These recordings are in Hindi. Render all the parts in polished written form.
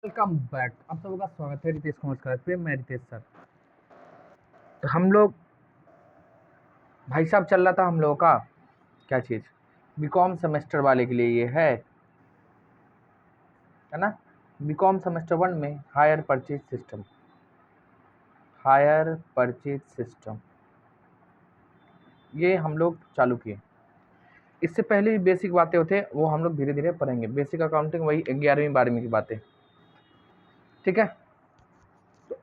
Welcome back. आप सबका स्वागत है रितेश कुमार सर पे। मैं रितेश सर। तो हम लोग भाई साहब चल रहा था हम लोगों का क्या चीज़ बीकॉम सेमेस्टर वाले के लिए ये है ना। बीकॉम सेमेस्टर 1 में हायर परचेज सिस्टम ये हम लोग चालू किए। इससे पहले भी बेसिक बातें होते हैं, वो हम लोग धीरे धीरे पढ़ेंगे। बेसिक अकाउंटिंग वही 11वीं 12वीं की बातें, ठीक है। तो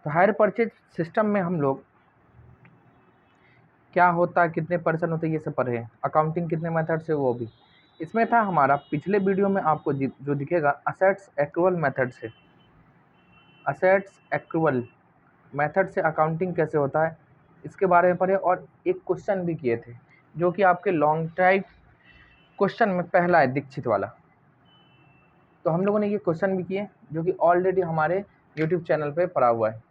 हायर परचेज सिस्टम में हम लोग क्या होता है, कितने परसेंट होते हैं, ये सब पढ़े हैं। अकाउंटिंग कितने मेथड से, वो भी इसमें था। हमारा पिछले वीडियो में आपको जो दिखेगा असेट्स एक्रूवल मेथड से, असेट्स एक्रूवल मेथड से अकाउंटिंग कैसे होता है इसके बारे में पढ़े। और एक क्वेश्चन भी किए थे जो कि आपके लॉन्ग टाइप क्वेश्चन में पहला है, दीक्षित वाला। तो हम लोगों ने ये क्वेश्चन भी किए जो कि ऑलरेडी हमारे यूट्यूब चैनल पे पड़ा हुआ है।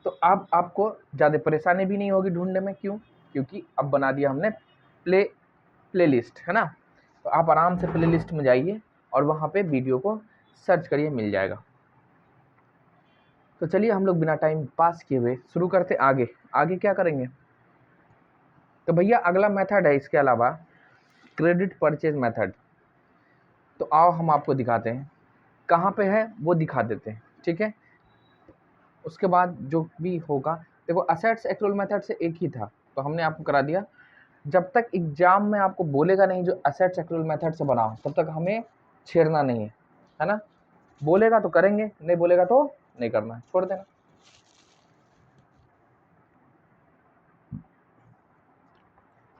तो अब आपको ज़्यादा परेशानी भी नहीं होगी ढूंढने में। क्यों? क्योंकि अब बना दिया हमने प्लेलिस्ट, है ना। तो आप आराम से प्लेलिस्ट में जाइए और वहाँ पे वीडियो को सर्च करिए, मिल जाएगा। तो चलिए हम लोग बिना टाइम पास किए हुए शुरू करते। आगे आगे क्या करेंगे, तो भैया अगला मेथड है इसके अलावा क्रेडिट परचेज मेथड। तो आओ हम आपको दिखाते हैं कहाँ पे है, वो दिखा देते हैं, ठीक है। उसके बाद जो भी होगा, देखो असेट्स एक्रूवल मेथड से एक ही था तो हमने आपको करा दिया। जब तक एग्जाम में आपको बोलेगा नहीं जो असेट्स एक्रूवल मेथड से बनाओ, तब तक हमें छेड़ना नहीं है ना। बोलेगा तो करेंगे, नहीं बोलेगा तो नहीं करना, छोड़ देना।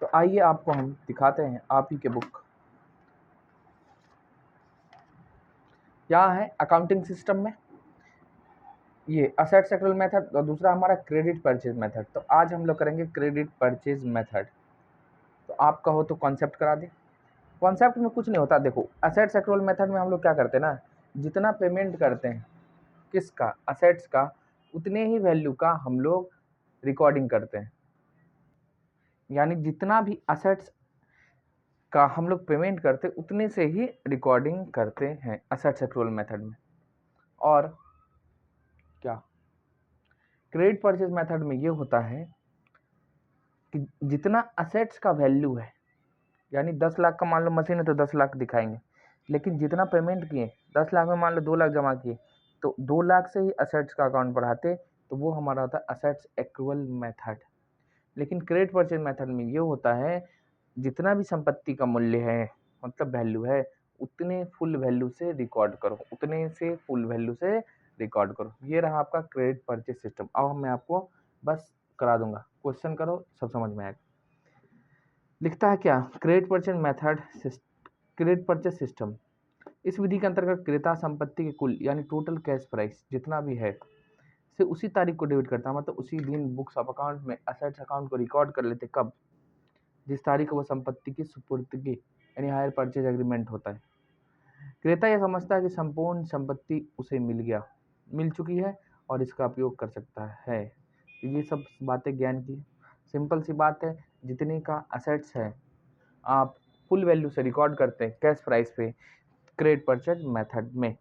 तो आइए आपको हम दिखाते हैं आप ही के बुक। यहाँ है अकाउंटिंग सिस्टम में ये असेट्स एक्रूवल मेथड और दूसरा हमारा क्रेडिट परचेज मेथड। तो आज हम लोग करेंगे क्रेडिट परचेज मेथड। तो आप कहो तो कॉन्सेप्ट करा दे। कॉन्सेप्ट में कुछ नहीं होता। देखो असेट्स एक्रूवल मेथड में हम लोग क्या करते हैं ना, जितना पेमेंट करते हैं किसका, असेट्स का, उतने ही वैल्यू का हम लोग रिकॉर्डिंग करते हैं। यानी जितना भी असेट्स का हम लोग पेमेंट करते हैं उतने से ही रिकॉर्डिंग करते हैं असेट्स एक्रूवल मेथड में। और क्या क्रेडिट परचेज मेथड में ये होता है कि जितना असेट्स का वैल्यू है, यानी 10 लाख का मान लो मशीन है तो 10 लाख दिखाएंगे, लेकिन जितना पेमेंट किए 10 लाख में मान लो 2 लाख जमा किए तो 2 लाख से ही असेट्स का अकाउंट बढ़ाते, तो वो हमारा होता है असेट्स एक्रूवल मेथड। लेकिन क्रेडिट परचेज मेथड में ये होता है जितना भी संपत्ति का मूल्य है, मतलब वैल्यू है, उतने फुल वैल्यू से रिकॉर्ड करो, उतने से फुल वैल्यू से रिकॉर्ड करो। ये रहा आपका क्रेडिट परचेज सिस्टम। अब मैं आपको बस करा दूंगा, क्वेश्चन करो, सब समझ में आएगा। लिखता है क्या, credit purchase method, credit purchase system. इस विधि के अंतर्गत क्रेता संपत्ति के कुल यानी टोटल कैश प्राइस जितना भी है से उसी तारीख को डेबिट करता है, मतलब उसी दिन बुक्स ऑफ अकाउंट में असेट्स अकाउंट को रिकॉर्ड कर लेते। कब? जिस तारीख को वो संपत्ति की सुपुर्दगी यानी हायर परचेज एग्रीमेंट होता है। क्रेता यह समझता है कि संपूर्ण संपत्ति उसे मिल चुकी है और इसका उपयोग कर सकता है। तो ये सब बातें ज्ञान की, सिंपल सी बात है। जितने का असेट्स है आप फुल वैल्यू से रिकॉर्ड करते हैं कैश प्राइस पे क्रेडिट परचेज मेथड में।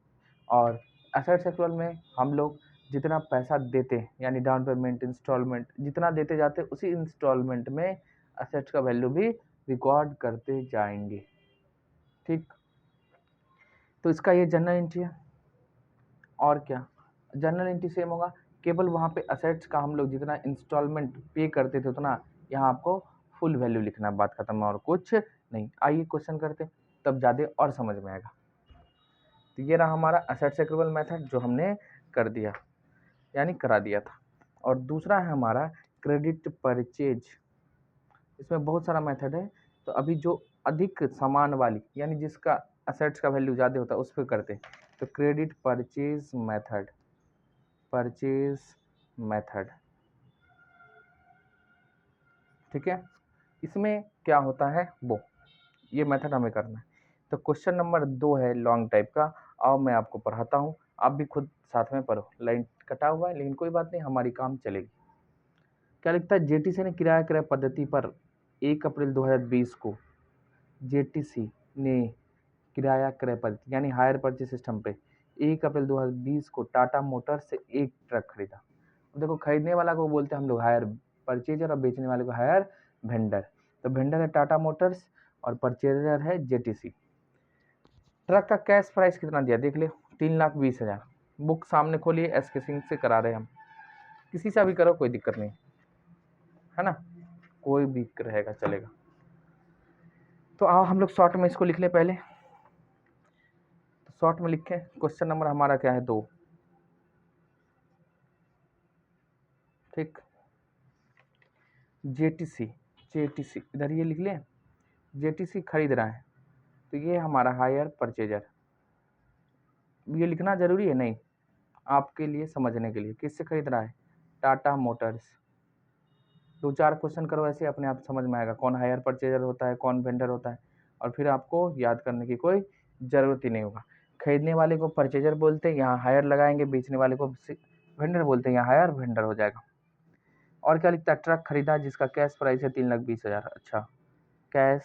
और असेट्स एक्रूवल में हम लोग जितना पैसा देते हैं यानी डाउन पेमेंट, इंस्टॉलमेंट जितना देते जाते हैं, उसी इंस्टॉलमेंट में असेट्स का वैल्यू भी रिकॉर्ड करते जाएंगे, ठीक। तो इसका ये जनरल एंट्री है। और क्या, जनरल एंट्री सेम होगा, केवल वहाँ पे असेट्स का हम लोग जितना इंस्टॉलमेंट पे करते थे उतना यहाँ आपको फुल वैल्यू लिखना, बात खत्म और कुछ नहीं। आइए क्वेश्चन करते, तब ज़्यादा और समझ में आएगा। तो ये रहा हमारा असेट्स एक्रूवल मेथड जो हमने कर दिया यानी करा दिया था। और दूसरा है हमारा क्रेडिट परचेज। इसमें बहुत सारा मेथड है, तो अभी जो अधिक समान वाली यानी जिसका असेट्स का वैल्यू ज़्यादा होता है उस पर करते हैं। तो क्रेडिट परचेज मेथड, ठीक है। इसमें क्या होता है वो, ये मेथड हमें करना है। तो क्वेश्चन नंबर 2 है लॉन्ग टाइप का। आओ मैं आपको पढ़ाता हूँ, आप भी खुद साथ में पढ़ो। लाइन कटा हुआ है लेकिन कोई बात नहीं, हमारी काम चलेगी। क्या लिखता है, जेटीसी ने किराया क्रय पद्धति पर 1 अप्रैल 2020 को जेटीसी ने किराया क्रय पद्धति यानी हायर परचेज सिस्टम पे 1 अप्रैल 2020 को टाटा मोटर्स से एक ट्रक खरीदा। देखो खरीदने वाला को बोलते हैं हम लोग हायर परचेजर और बेचने वाले को हायर वेंडर। तो वेंडर है टाटा मोटर्स और परचेजर है जेटीसी। ट्रक का कैश प्राइस कितना दिया देख ले, 3,20,000। बुक सामने खोलिए, एसके सिंह से करा रहे हम, किसी से भी करो कोई दिक्कत नहीं है ना, कोई भी रहेगा चलेगा। तो आओ हम लोग शॉर्ट में इसको लिख ले पहले। तो शॉर्ट में लिखे, क्वेश्चन नंबर हमारा क्या है 2, ठीक। जेटीसी इधर ये लिख ले, जेटीसी खरीद रहा है तो ये हमारा हायर परचेजर। ये लिखना जरूरी है नहीं, आपके लिए समझने के लिए। किससे खरीद रहा है? टाटा मोटर्स। 2-4 क्वेश्चन करो ऐसे, अपने आप समझ में आएगा कौन हायर परचेजर होता है, कौन वेंडर होता है, और फिर आपको याद करने की कोई ज़रूरत ही नहीं होगा। खरीदने वाले को परचेजर बोलते हैं, यहाँ हायर लगाएंगे, बेचने वाले को वेंडर बोलते हैं, यहाँ हायर वेंडर हो जाएगा। और क्या लिखता है? ट्रक खरीदा जिसका कैश प्राइस है 3,20,000। अच्छा, कैश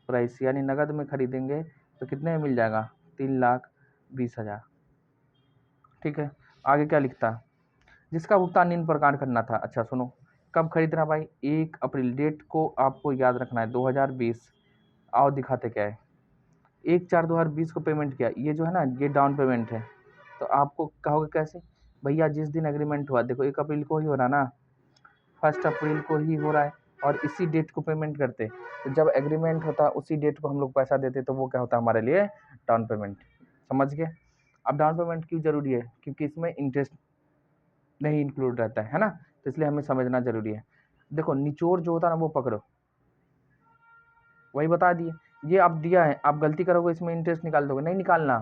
प्राइस यानी नगद में खरीदेंगे तो कितने में मिल जाएगा? 3,20,000। ठीक है, आगे क्या लिखता है? जिसका भुगतान निम्न प्रकार करना था। अच्छा सुनो, कब खरीदना भाई? 1 अप्रैल। डेट को आपको याद रखना है 2020। आओ दिखाते क्या है। 1/4/2020 को पेमेंट किया, ये जो है ना ये डाउन पेमेंट है। तो आपको कहोगे कैसे? भैया जिस दिन एग्रीमेंट हुआ, देखो 1 अप्रैल को ही हो रहा ना, 1 अप्रैल को ही हो रहा है और इसी डेट को पेमेंट करते। तो जब एग्रीमेंट होता उसी डेट को हम लोग पैसा देते, तो वो क्या होता है हमारे लिए? Down payment. समझ गए? अब डाउन पेमेंट क्यों जरूरी है? क्योंकि इसमें इंटरेस्ट नहीं इंक्लूड रहता है ना, तो इसलिए हमें समझना जरूरी है। देखो निचोड़ जो होता है ना वो पकड़ो, वही बता दिए। ये आप दिया है, आप गलती करोगे इसमें इंटरेस्ट निकाल दोगे, नहीं निकालना।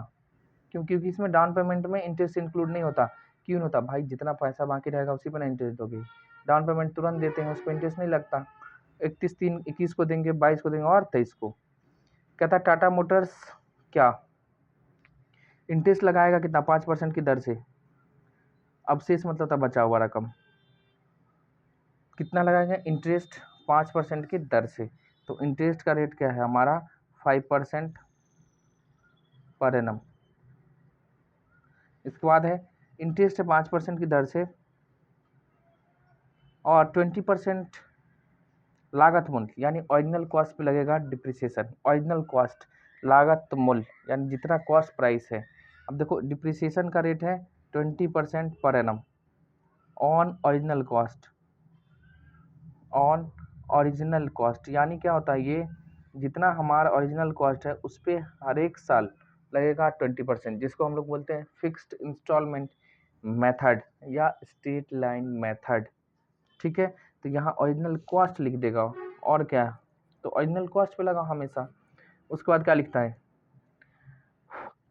क्योंकि इसमें डाउन पेमेंट में इंटरेस्ट इंक्लूड नहीं होता। क्यों नहीं होता भाई? जितना पैसा बाकी रहेगा उसी पर ना इंटरेस्ट दोगे। डाउन पेमेंट तुरंत देते हैं, उस पर इंटरेस्ट नहीं लगता। 31/3/21 को देंगे, 22 को देंगे और 23 को। कहता टाटा मोटर्स क्या इंटरेस्ट लगाएगा? कितना? 5% की दर से। अब शेष मतलब था बचा हुआ रकम, कितना लगाएंगे? इंटरेस्ट 5% की दर से। तो इंटरेस्ट का रेट क्या है हमारा? 5% पर एनम। इसके बाद है इंटरेस्ट है 5% की दर से और 20% लागत मूल्य यानी ओरिजिनल कॉस्ट पे लगेगा डिप्रिसिएशन। ओरिजिनल कॉस्ट लागत मूल्य यानी जितना कॉस्ट प्राइस है। अब देखो डिप्रिसिएशन का रेट है 20% per annum on original cost. On original cost यानी क्या होता है? ये जितना हमारा ओरिजिनल कॉस्ट है उस पर हर एक साल लगेगा 20%, जिसको हम लोग बोलते हैं फिक्स्ड इंस्टॉलमेंट मेथड या स्ट्रेट लाइन मेथड। ठीक है, तो यहाँ ओरिजिनल कॉस्ट लिख देगा और क्या, तो ओरिजिनल कॉस्ट पे लगा हमेशा। उसके बाद क्या लिखता है?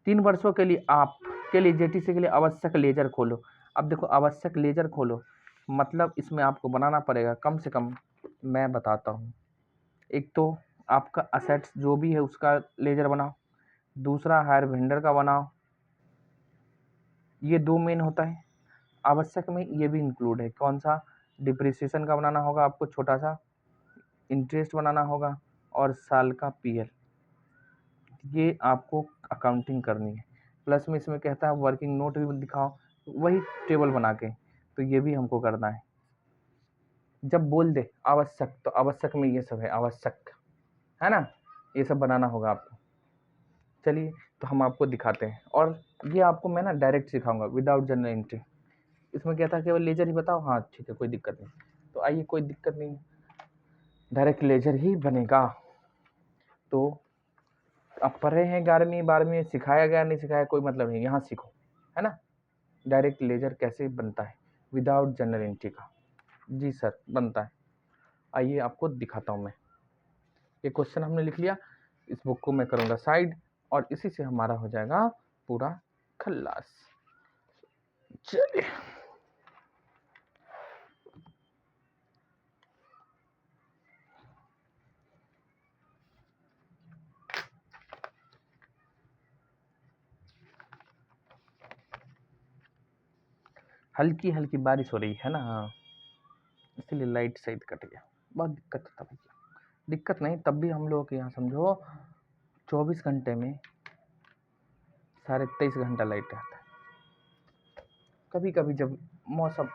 3 वर्षों के लिए आपके लिए जेटीसी के लिए आवश्यक लेजर खोलो। अब देखो आवश्यक लेजर खोलो मतलब इसमें आपको बनाना पड़ेगा कम से कम, मैं बताता हूँ। एक तो आपका असेट्स जो भी है उसका लेजर बनाओ, दूसरा हायर वेंडर का बनाओ। ये 2 मेन होता है। आवश्यक में ये भी इंक्लूड है, कौन सा? डिप्रिसिएशन का बनाना होगा आपको छोटा सा, इंटरेस्ट बनाना होगा और साल का पीएल। ये आपको अकाउंटिंग करनी है। प्लस में इसमें कहता है वर्किंग नोट भी दिखाओ, वही टेबल बना के, तो ये भी हमको करना है। जब बोल दे आवश्यक तो आवश्यक में ये सब है आवश्यक, है ना, ये सब बनाना होगा आपको। चलिए तो हम आपको दिखाते हैं, और ये आपको मैं ना डायरेक्ट सिखाऊंगा विदाउट जनरल एंट्री। इसमें क्या था, केवल लेजर ही बताओ, हाँ ठीक है कोई दिक्कत नहीं। तो आइए कोई दिक्कत नहीं, डायरेक्ट लेजर ही बनेगा। तो अब पढ़ रहे हैं 11वीं 12वीं, सिखाया गया नहीं सिखाया कोई मतलब नहीं, यहाँ सीखो, है ना। डायरेक्ट लेजर कैसे बनता है विदाउट जनरल एंट्री का? जी सर बनता है, आइए आपको दिखाता हूँ मैं। ये क्वेश्चन हमने लिख लिया, इस बुक को मैं करूँगा साइड और इसी से हमारा हो जाएगा पूरा खल्लास। चलिए हल्की हल्की बारिश हो रही है ना, हाँ इसलिए लाइट साइड कट गया, बहुत दिक्कत होता भैया। दिक्कत नहीं, तब भी हम लोग के यहाँ समझो 24 घंटे में 23.5 घंटा लाइट रहता है। कभी कभी जब मौसम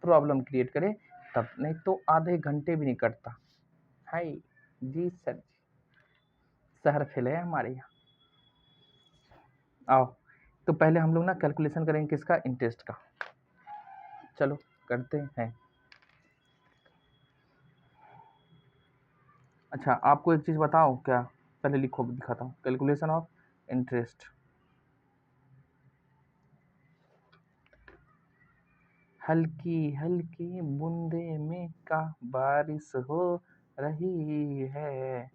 प्रॉब्लम क्रिएट करे तब, नहीं तो आधे घंटे भी नहीं कटता। हाय जी सर जी, शहर फैले है हमारे यहाँ। आओ तो पहले हम लोग ना कैलकुलेशन करेंगे किसका, इंटरेस्ट का। चलो करते हैं। अच्छा आपको एक चीज़ बताओ क्या, पहले लिखो दिखाता हूँ। कैलकुलेशन ऑफ इंटरेस्ट, हल्की हल्की बूंदे में का बारिश हो रही है।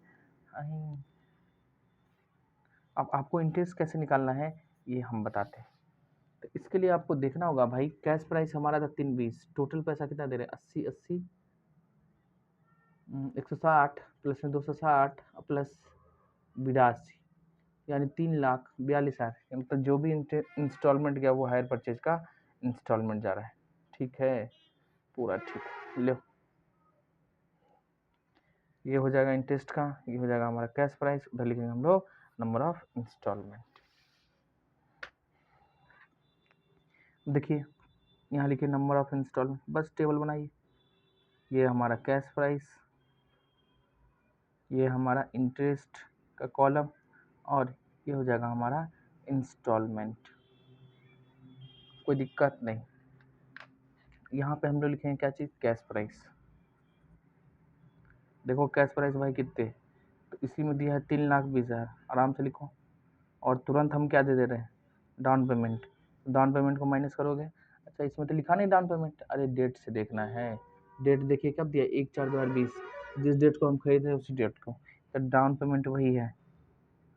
अब आपको इंटरेस्ट कैसे निकालना है ये हम बताते हैं। तो इसके लिए आपको देखना होगा भाई, कैश प्राइस हमारा था 320, टोटल पैसा कितना दे रहे हैं, 80 80 160 प्लस में 260 प्लस 82, यानी 3,42,000। मतलब जो भी इंस्टॉलमेंट गया वो हायर परचेज का इंस्टॉलमेंट जा रहा है। ठीक है, पूरा ठीक। लो ये हो जाएगा इंटरेस्ट का, ये हो जाएगा हमारा कैश प्राइस, उधर लिखेंगे हम लोग नंबर ऑफ इंस्टॉलमेंट। देखिए यहाँ लिखिए नंबर ऑफ इंस्टॉलमेंट, बस टेबल बनाइए। ये हमारा कैश प्राइस, ये हमारा इंटरेस्ट का कॉलम, और ये हो जाएगा हमारा इंस्टॉलमेंट। कोई दिक्कत नहीं। यहाँ पे हम लोग लिखेंगे क्या चीज़, कैश प्राइस। देखो कैश प्राइस भाई कितने, तो इसी में दिया है 3,20,000, आराम से लिखो। और तुरंत हम क्या दे रहे हैं, डाउन पेमेंट। डाउन पेमेंट को माइनस करोगे, अच्छा इसमें तो लिखा नहीं डाउन पेमेंट, अरे डेट से देखना है। डेट देखिए कब दिया, 1/4/2020, जिस डेट को हम खरीद रहे उसी डेट को, तो डाउन पेमेंट वही है।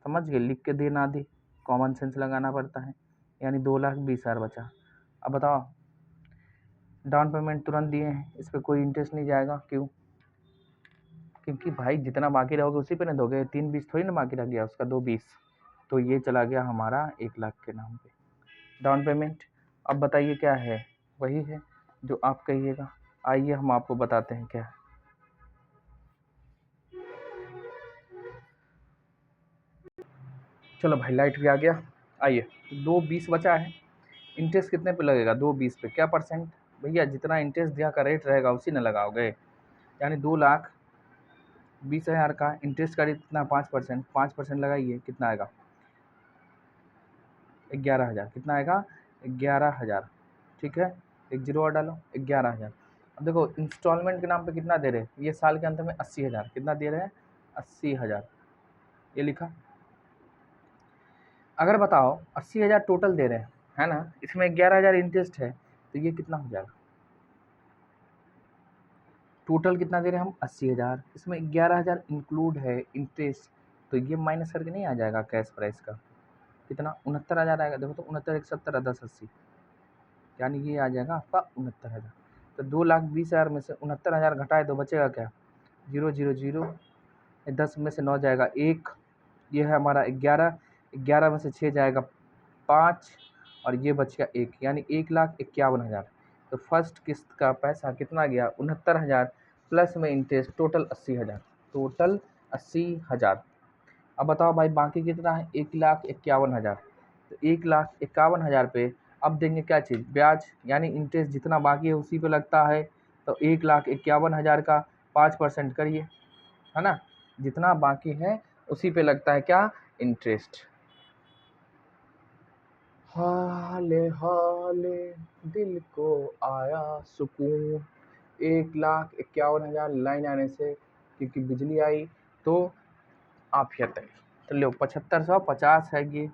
समझ गए, लिख के दे ना दे कॉमन सेंस लगाना पड़ता है। यानी 2,20,000 बचा। अब बताओ, डाउन पेमेंट तुरंत दिए हैं, इस पर कोई इंटरेस्ट नहीं जाएगा, क्यों, क्योंकि भाई जितना बाकी रहोगे उसी पे ना दोगे। 320 थोड़ी ना बाकी रह गया उसका, 220, तो ये चला गया हमारा 1,00,000 के नाम पे डाउन पेमेंट। अब बताइए क्या है, वही है जो आप कहिएगा। आइए हम आपको बताते हैं क्या है। चलो भाई लाइट भी आ गया। आइए 220 बचा है, इंटरेस्ट कितने पे लगेगा, 220 पे क्या परसेंट, भैया जितना इंटरेस्ट दिया का रेट रहेगा उसी न लगाओगे। यानी 2,20,000 का इंटरेस्ट का रेट कितना, 5%, 5% लगाइए, कितना आएगा, 11,000। कितना आएगा, 11,000। ठीक है, एक जीरो और डालो, 11,000। अब देखो इंस्टॉलमेंट के नाम पे कितना दे रहे हैं, ये साल के अंत में 80,000, कितना दे रहे हैं, 80,000, ये लिखा। अगर बताओ 80,000 टोटल दे रहे हैं, है ना, इसमें 11,000 इंटरेस्ट है, तो ये कितना हो जाएगा, टोटल कितना दे रहे हैं हम, 80,000, इसमें 11,000 इंक्लूड है इंटरेस्ट, तो ये माइनस करके नहीं आ जाएगा कैश प्राइस का, कितना, 69,000 आएगा। देखो तो 69 1 70 10 80, यानी ये आ जाएगा आपका 69,000। तो 2,20,000 में से 69,000 घटाए तो बचेगा क्या, 0 0 0, 10 में से 9 जाएगा 1, ये है हमारा 11, 11 में से 6 जाएगा 5, और ये बच गया 1, यानी 1,51,000। तो फर्स्ट किस्त का पैसा कितना गया, 69,000 प्लस में इंटरेस्ट, टोटल 80,000, टोटल 80,000। अब बताओ भाई बाकी कितना है, 1,51,000। तो 1,51,000 पे अब देंगे क्या चीज़, ब्याज, यानी इंटरेस्ट जितना बाकी है उसी पे लगता है। तो 1,51,000 का 5% करिए, है ना, जितना बाकी है उसी पे लगता है क्या, इंटरेस्ट। हाले हाले दिल को आया सुकून, 1,51,000 लाइन आने से, क्योंकि बिजली आई तो आफियत है। तो लो 7,550 है ये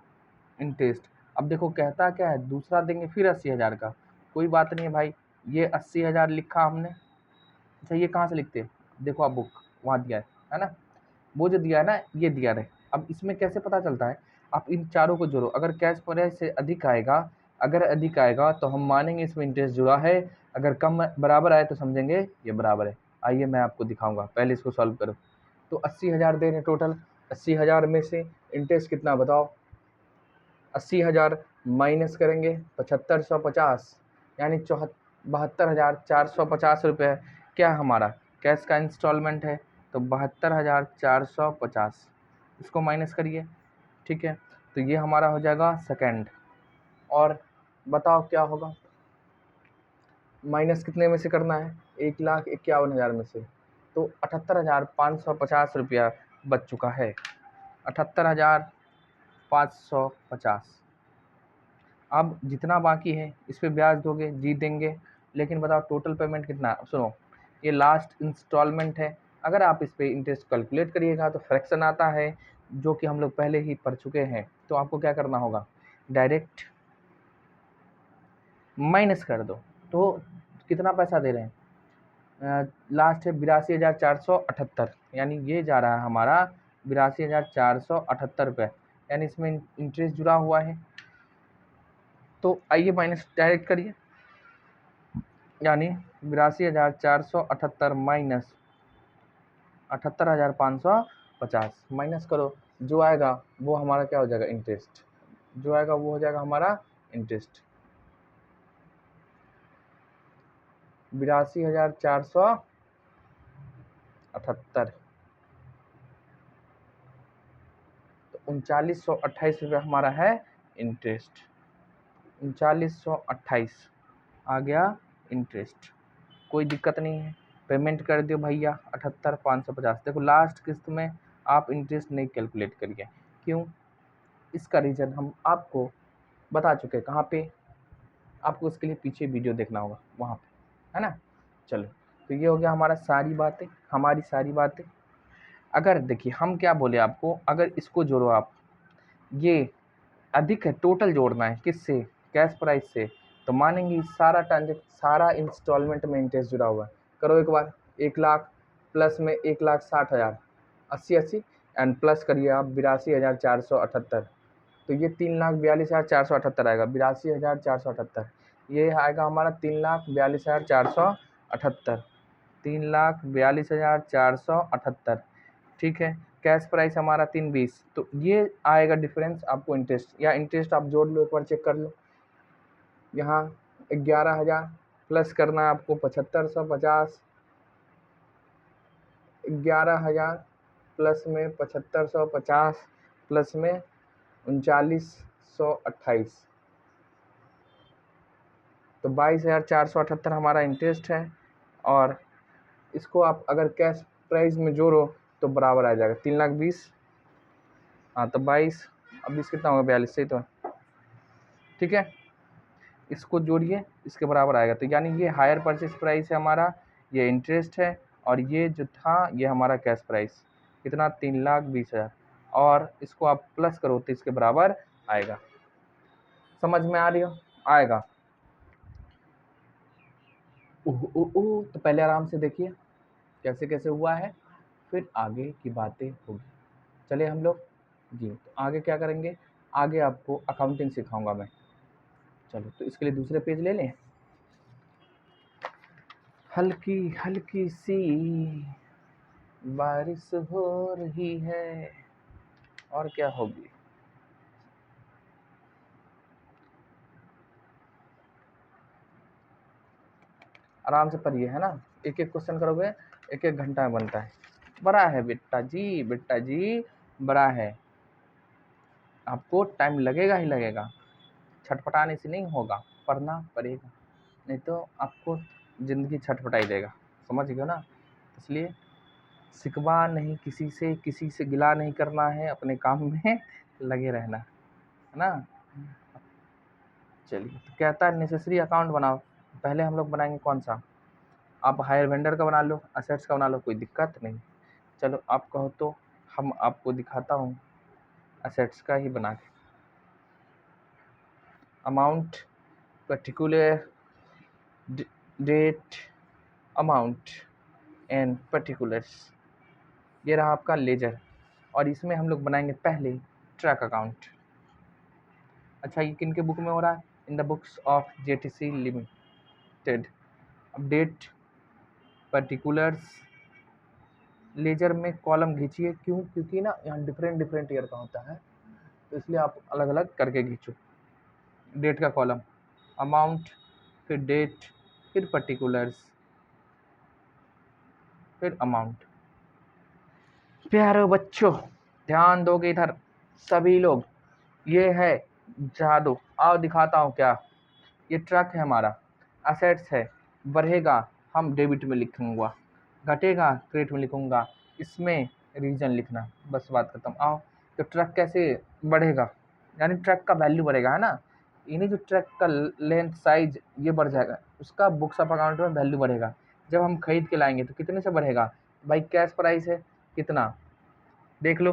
इंटरेस्ट। अब देखो कहता क्या है, दूसरा देंगे फिर 80,000 का, कोई बात नहीं है भाई, ये 80,000 लिखा हमने। अच्छा ये कहाँ से लिखते हैं, देखो आप बुक वहाँ दिया है ना, वो जो दिया है ना ये दिया रहे। अब इसमें कैसे पता चलता है, आप इन चारों को जोड़ो, अगर कैश प्राइस से अधिक आएगा, अगर अधिक आएगा तो हम मानेंगे इसमें इंटरेस्ट जुड़ा है, अगर कम बराबर आए तो समझेंगे ये बराबर है। आइए मैं आपको दिखाऊंगा, पहले इसको सॉल्व करो। तो 80,000 दे रहे टोटल, 80,000 में से इंटरेस्ट कितना बताओ, 80,000 माइनस करेंगे 7,550, यानी 72,450 रुपये क्या हमारा कैश का इंस्टॉलमेंट है। तो 72,450, इसको माइनस करिए, ठीक है। तो ये हमारा हो जाएगा सेकंड। और बताओ क्या होगा, माइनस कितने में से करना है, 1,51,000 में से। तो 78,550 रुपया बच चुका है, 78,550। अब जितना बाकी है इस पे ब्याज दोगे, जीत देंगे। लेकिन बताओ टोटल पेमेंट कितना है। सुनो, ये लास्ट इंस्टॉलमेंट है। अगर आप इस पे इंटरेस्ट कैलकुलेट करिएगा तो फ्रैक्शन आता है, जो कि हम लोग पहले ही पढ़ चुके हैं। तो आपको क्या करना होगा, डायरेक्ट माइनस कर दो। तो कितना पैसा दे रहे हैं, लास्ट है 82,478, यानी ये जा रहा है हमारा 82,478 रुपये, यानी इसमें इंटरेस्ट जुड़ा हुआ है। तो आइए माइनस डायरेक्ट करिए, यानी 82,478 माइनस 78,550 माइनस करो, जो आएगा वो हमारा क्या हो जाएगा, इंटरेस्ट। जो आएगा वो हो जाएगा हमारा इंटरेस्ट, 82,478। तो 3928 रुपये हमारा है इंटरेस्ट, 3928 आ गया इंटरेस्ट। कोई दिक्कत नहीं है, पेमेंट कर दियो भैया 78,550। देखो लास्ट किस्त में आप इंटरेस्ट नहीं कैलकुलेट करिए, क्यों, इसका रीज़न हम आपको बता चुके हैं। कहाँ पे, आपको इसके लिए पीछे वीडियो देखना होगा, वहाँ पे, है ना। चलो, तो ये हो गया हमारा सारी बातें, हमारी सारी बातें। अगर देखिए हम क्या बोले आपको, अगर इसको जोड़ो आप, ये अधिक है, टोटल जोड़ना है किससे, कैश प्राइस से, तो मानेंगे सारा सारा इंस्टॉलमेंट में इंटरेस्ट जुड़ा हुआ है। करो एक बार, 1,00,000 प्लस में 1,60,000, 80 एंड प्लस करिए आप 82,478। तो ये 3,42,478 आएगा, 82,478। ये आएगा हमारा 3,42,478, 3,42,478, ठीक है। कैश प्राइस हमारा 320। तो ये आएगा डिफरेंस आपको इंटरेस्ट, या इंटरेस्ट आप जोड़ लो, एक बार चेक कर लो। यहाँ 11,000 प्लस करना है आपको 7,550, 11,000 प्लस में 7,550 प्लस में 3,928, तो 22,478 हमारा इंटरेस्ट है। और इसको आप अगर कैश प्राइस में जोड़ो तो बराबर आ जाएगा 3,20,000। हाँ, तो 22, अब 20 कितना होगा, 42 से ही तो, ठीक है। इसको जोड़िए, इसके बराबर आएगा। तो यानी ये हायर परचेस प्राइस है हमारा, ये इंटरेस्ट है, और ये जो था ये हमारा कैश प्राइस कितना, 3,20,000। और इसको आप प्लस करो तो इसके बराबर आएगा। समझ में आ रही हो, आएगा। तो पहले आराम से देखिए कैसे कैसे हुआ है, फिर आगे की बातें होगी। चलिए हम लोग जी, तो आगे क्या करेंगे, आगे आपको अकाउंटिंग सिखाऊंगा मैं। चलो, तो इसके लिए दूसरे पेज ले लें। हल्की हल्की सी बारिश हो रही है, और क्या होगी। आराम से पढ़िए, है ना। एक एक क्वेश्चन करोगे, एक एक घंटा में बनता है। बड़ा है बेटा जी, बेटा जी बड़ा है, आपको टाइम लगेगा ही लगेगा, छटपटाने से नहीं होगा, पढ़ना पड़ेगा, नहीं तो आपको ज़िंदगी छटपटाई देगा, समझ गए ना। इसलिए शिकवा नहीं किसी से गिला नहीं करना है, अपने काम में लगे रहना, है ना। चलिए, तो कहता है नेसेसरी अकाउंट बनाओ। पहले हम लोग बनाएंगे कौन सा, आप हायर वेंडर का बना लो, असेट्स का बना लो, कोई दिक्कत नहीं। चलो आप कहो तो हम आपको दिखाता हूँ असेट्स का ही बना के। Amount, particular date, amount and particulars, ये रहा आपका लेजर। और इसमें हम लोग बनाएंगे पहले ट्रैक अकाउंट। अच्छा, ये किन के बुक में हो रहा है, in the books of JTC limited. अब डेट, पर्टिकुलर्स, लेजर में कॉलम खींचिए, क्यों, क्योंकि ना यहाँ डिफरेंट डिफरेंट ईयर का होता है, तो इसलिए आप अलग अलग करके खींचो। डेट का कॉलम, अमाउंट, फिर डेट, फिर पर्टिकुलर्स, फिर अमाउंट। प्यारे बच्चों, ध्यान दोगे इधर सभी लोग, ये है जादू। आओ दिखाता हूँ क्या। ये ट्रक है हमारा, असेट्स है, बढ़ेगा हम डेबिट में लिखूंगा, घटेगा क्रेडिट में लिखूंगा, इसमें रीजन लिखना, बस बात खत्म। आओ, तो ट्रक कैसे बढ़ेगा, यानी ट्रक का वैल्यू बढ़ेगा, है ना। यानी जो ट्रक का लेंथ साइज ये बढ़ जाएगा, उसका बुक्स ऑफ अकाउंट में वैल्यू बढ़ेगा। जब हम खरीद के लाएंगे तो कितने से बढ़ेगा भाई, कैश प्राइस है कितना, देख लो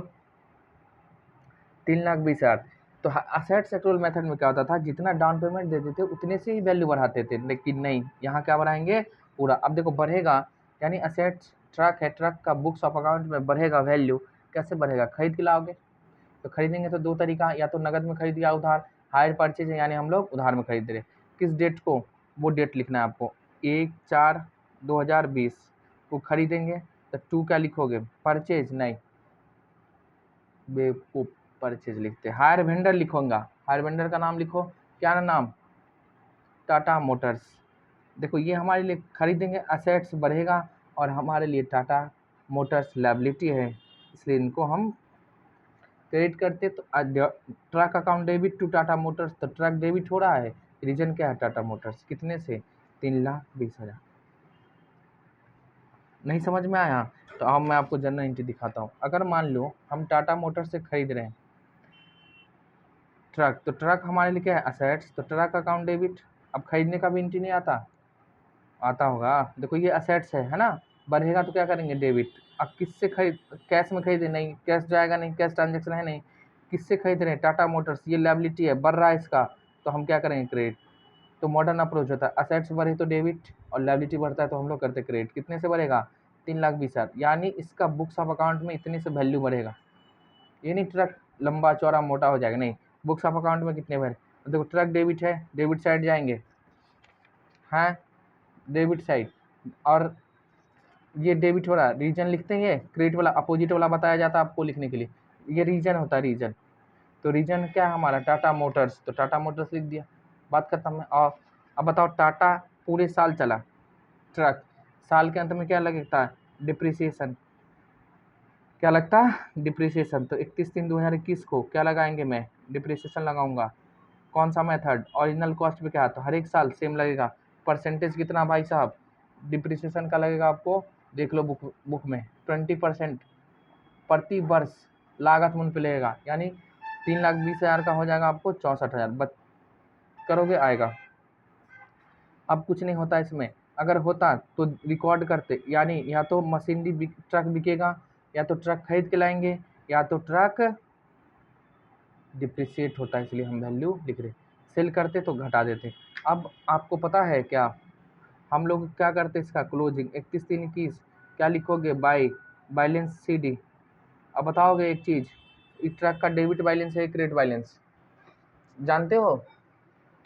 3,20,000। तो असेट्स एक्रूवल मेथड में क्या होता था, जितना डाउन पेमेंट देते थे उतने से ही वैल्यू बढ़ाते थे, लेकिन नहीं, यहाँ क्या बढ़ाएंगे पूरा। अब देखो बढ़ेगा, यानी असेट्स ट्रक है, ट्रक का बुक्स ऑफ अकाउंट में बढ़ेगा वैल्यू। कैसे बढ़ेगा, खरीद के लाओगे तो खरीदेंगे तो दो तरीका, या तो नगद में खरीद या उधार। हायर परचेज है, यानी हम लोग उधार में खरीद रहे। किस डेट को, वो डेट लिखना है आपको, 1/4/2020 को खरीदेंगे। तो 2 क्या लिखोगे, परचेज नहीं, बेवकूफ, परचेज लिखते। हायर वेंडर लिखूंगा, हायर वेंडर का नाम लिखो, क्या नाम, टाटा मोटर्स। देखो ये हमारे लिए खरीदेंगे, असेट्स बढ़ेगा, और हमारे लिए टाटा मोटर्स लायबिलिटी है, इसलिए इनको हम क्रेडिट करते। तो truck account debit to Tata Motors, तो ट्रक डेबिट हो रहा है, रीजन क्या है, टाटा मोटर्स। कितने से, 3,20,000। नहीं समझ में आया, तो अब मैं आपको जनरल एंट्री दिखाता हूँ। अगर मान लो हम टाटा मोटर्स से खरीद रहे हैं ट्रक, तो ट्रक हमारे लिए क्या है, असेट्स, तो ट्रक अकाउंट डेबिट। अब खरीदने का भी एंट्री नहीं आता, आता होगा। देखो ये असेट्स है ना, बढ़ेगा तो क्या करेंगे, डेबिट। अब किससे खरीद, कैश में खरीदे, नहीं कैश जाएगा, नहीं कैश ट्रांजेक्शन है नहीं। किससे खरीद रहे हैं, टाटा मोटर्स, ये लायबिलिटी है, बढ़ रहा है इसका, तो हम क्या करेंगे, क्रेडिट। तो मॉडर्न अप्रोच होता है, असेट्स बढ़े तो डेबिट, और लायबिलिटी बढ़ता है तो हम लोग करते क्रेडिट। कितने से बढ़ेगा, 3,20,000, यानी इसका बुक्स ऑफ अकाउंट में इतने से वैल्यू बढ़ेगा। ये नहीं ट्रक लंबा चौड़ा मोटा हो जाएगा, नहीं, बुक्स ऑफ अकाउंट में कितने बढ़े। देखो ट्रक डेबिट है, डेबिट साइड जाएंगे, हाँ डेबिट साइड, और ये डेबिट हो रहा है, रीजन लिखते हैं, ये क्रेडिट वाला अपोजिट वाला बताया जाता है आपको लिखने के लिए, ये रीजन होता है, रीजन। तो रीजन क्या है हमारा, टाटा मोटर्स, तो टाटा मोटर्स लिख दिया, बात खत्म है। और अब बताओ, टाटा पूरे साल चला ट्रक, साल के अंत में क्या लगता है, डिप्रिसिएशन, क्या लगता है, डिप्रिसिएशन। तो 31/3/2021 को क्या लगाएंगे, मैं डिप्रिसिएशन लगाऊंगा। कौन सा मेथड, ओरिजिनल कॉस्ट पे क्या, तो हर एक साल सेम लगेगा। परसेंटेज कितना भाई साहब, डिप्रिसिएशन का लगेगा आपको, देख लो बुक में 20% प्रति वर्ष लागत मूल्य पे लगेगा, यानी 3,20,000 का हो जाएगा आपको 64,000। करोगे आएगा। अब कुछ नहीं होता इसमें, अगर होता तो रिकॉर्ड करते, यानी या तो मशीनरी ट्रक बिकेगा, या तो ट्रक खरीद के लाएंगे, या तो ट्रक डिप्रिसिएट होता है, इसलिए हम वैल्यू लिख रहे। सेल करते तो घटा देते। अब आपको पता है क्या, हम लोग क्या करते, इसका क्लोजिंग 31/3/21 क्या लिखोगे, बाई बैलेंस CD। अब बताओगे एक चीज़, इस ट्रक का डेबिट बैलेंस है, क्रेडिट बैलेंस जानते हो,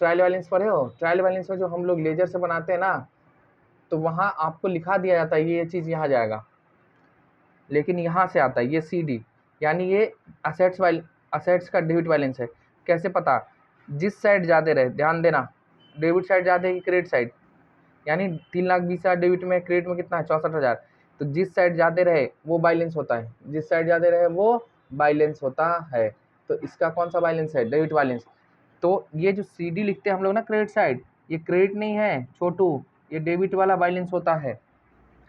ट्रायल बैलेंस पढ़े हो, ट्रायल बैलेंस में जो हम लोग लेजर से बनाते हैं ना, तो वहाँ आपको लिखा दिया जाता है ये चीज़ यहाँ जाएगा, लेकिन यहाँ से आता है ये CD, यानी ये असेट्स का डेबिट बैलेंस है। कैसे पता, जिस साइड ज़्यादा रहे, ध्यान देना, डेबिट साइड ज़्यादा है कि क्रेडिट साइड, यानी 3,20,000 डेबिट में, क्रेडिट में कितना है, 64,000। तो जिस साइड ज़्यादा रहे वो बैलेंस होता है, जिस साइड ज़्यादा रहे वो बैलेंस होता है। तो इसका कौन सा बैलेंस है, डेबिट बैलेंस। तो ये जो CD लिखते हैं हम लोग ना, क्रेडिट साइड, ये क्रेडिट नहीं है छोटू, ये डेबिट वाला बैलेंस होता है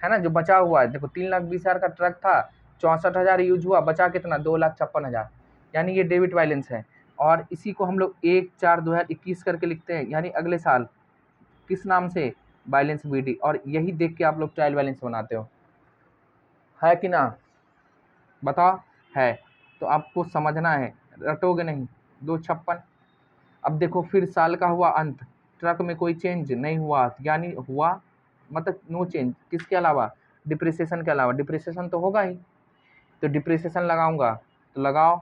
ना, जो बचा हुआ है। देखो 3,20,000 का ट्रक था, 64,000 यूज हुआ, बचा कितना, 2,56,000, यानी ये डेबिट बैलेंस है। और इसी को हम लोग 1/4/2021 करके लिखते हैं, यानी अगले साल, किस नाम से, बैलेंस BD। और यही देख के आप लोग ट्रायल बैलेंस बनाते हो, है कि ना, बताओ, है। तो आपको समझना है, रटोगे नहीं। 256। अब देखो फिर साल का हुआ अंत, ट्रक में कोई चेंज नहीं हुआ, यानी हुआ मतलब नो चेंज, किसके अलावा, डिप्रिसिएशन के अलावा। डिप्रिसिएशन तो होगा ही, तो डिप्रिसिएशन लगाऊंगा, तो लगाओ